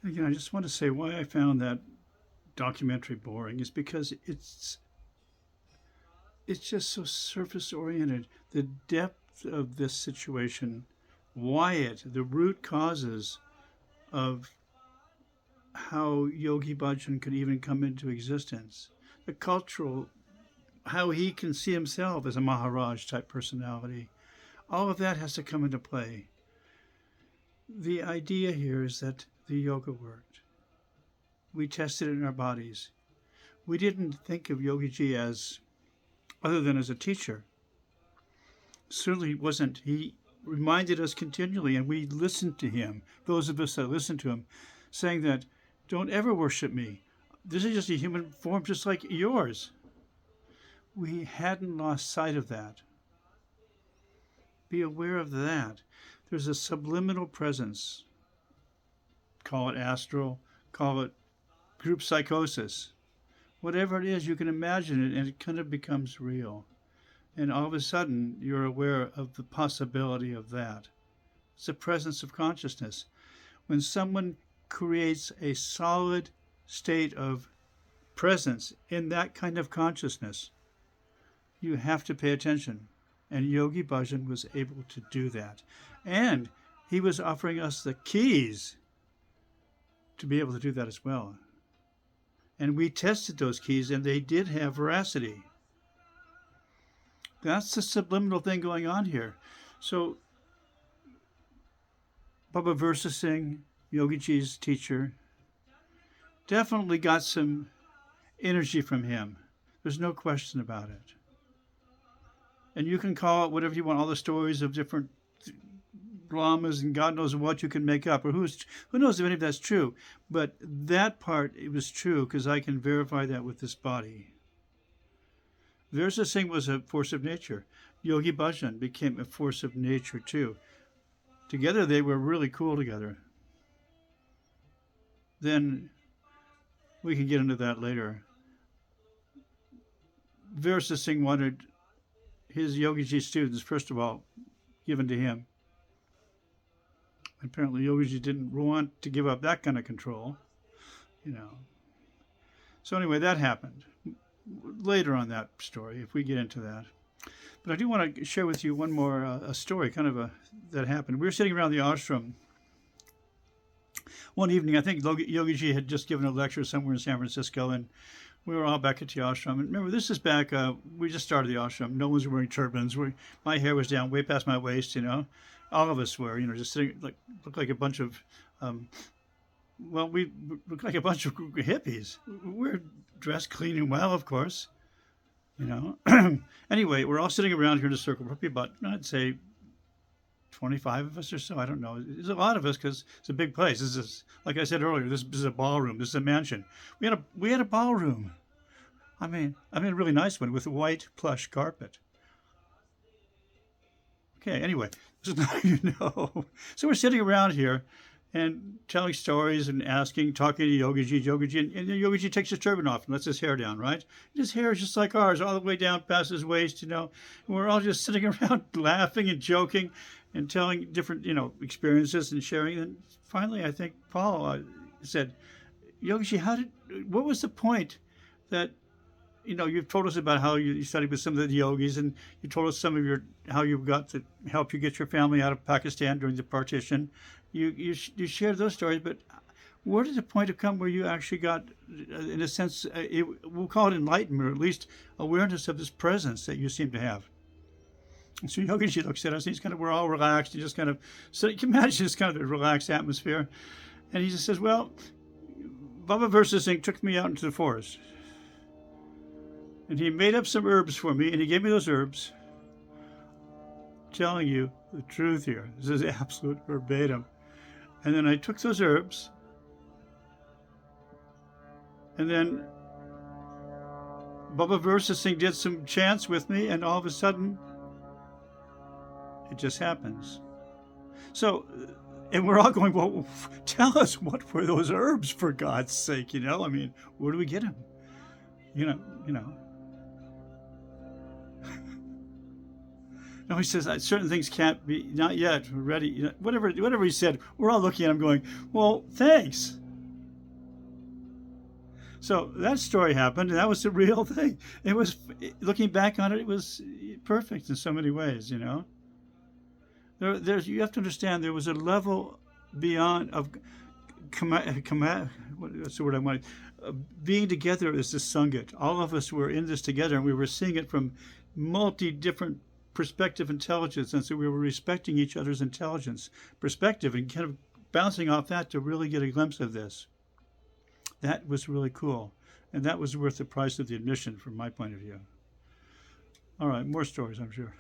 Again, I just want to say why I found that documentary boring is because it's just so surface oriented. The depth of this situation, why the root causes of how Yogi Bhajan could even come into existence, the cultural, how he can see himself as a Maharaj type personality, all of that has to come into play. The idea here is that the yoga worked. We tested it in our bodies. We didn't think of Yogi Ji as other than as a teacher. Certainly wasn't. He reminded us continually, and we listened to him, those of us that listened to him, saying that, don't ever worship me. This is just a human form just like yours. We hadn't lost sight of that. Be aware of that. There's a subliminal presence. Call it astral, call it group psychosis. Whatever it is, you can imagine it and it kind of becomes real. And all of a sudden, you're aware of the possibility of that. It's the presence of consciousness. When someone creates a solid state of presence in that kind of consciousness, you have to pay attention. And Yogi Bhajan was able to do that. And he was offering us the keys to be able to do that as well. And we tested those keys, and they did have veracity. That's the subliminal thing going on here. So, Baba Versa Singh, Yogi Ji's teacher, definitely got some energy from him. There's no question about it. And you can call it whatever you want, all the stories of different lamas and God knows what you can make up, or who knows if any of that's true. But that part, it was true because I can verify that with this body. Versa Singh was a force of nature. Yogi Bhajan became a force of nature too. Together they were really cool together. Then we can get into that later. Versa Singh wanted his Yogiji students, first of all, given to him. Apparently Yogiji didn't want to give up that kind of control, you know. So anyway, that happened. Later on that story, if we get into that. But I do want to share with you one more a story, that happened. We were sitting around the ashram one evening. I think Yogiji had just given a lecture somewhere in San Francisco, and we were all back at the ashram. And remember, this is back, we just started the ashram. No one was wearing turbans. My hair was down way past my waist, you know. All of us were, just sitting, looked like a bunch of, we looked like a bunch of hippies. We're dressed clean and well, of course, Anyway, we're all sitting around here in a circle, probably about, I'd say, 25 of us or so. I don't know. There's a lot of us because it's a big place. This is, like I said earlier, this is a ballroom. This is a mansion. We had a ballroom. I mean, a really nice one with a white plush carpet. Okay, anyway, this is not, So we're sitting around here and telling stories and talking to Yogiji, and Yogiji takes his turban off and lets his hair down, right? His hair is just like ours, all the way down past his waist, And we're all just sitting around laughing and joking and telling different, experiences and sharing. And finally, I think Paul said, Yogiji, what was the point that, you've told us about how you studied with some of the yogis, and you told us how you got to help you get your family out of Pakistan during the partition. You shared those stories, but where did the point have come where you actually got, in a sense, we'll call it enlightenment, or at least awareness of this presence that you seem to have? And so Yogiji looks at us, and we're all relaxed, and just so you can imagine this kind of a relaxed atmosphere. And he just says, well, Baba Versa Singh took me out into the forest. And he made up some herbs for me, and he gave me those herbs. Telling you the truth here. This is absolute verbatim. And then I took those herbs, and then Baba Versa Singh did some chants with me, and all of a sudden, it just happens. So, and we're all going, well, tell us, what were those herbs, for God's sake, where do we get them? No, he says certain things not yet ready. Whatever he said, we're all looking at him going, well, thanks. So that story happened, and that was the real thing. It was, looking back on it, it was perfect in so many ways. You have to understand there was a level beyond of what's the word I want? Being together as the Sangha. All of us were in this together, and we were seeing it from multi different perspective intelligence, and so we were respecting each other's intelligence perspective and kind of bouncing off that to really get a glimpse of this. That was really cool, and that was worth the price of the admission from my point of view. All right, more stories, I'm sure.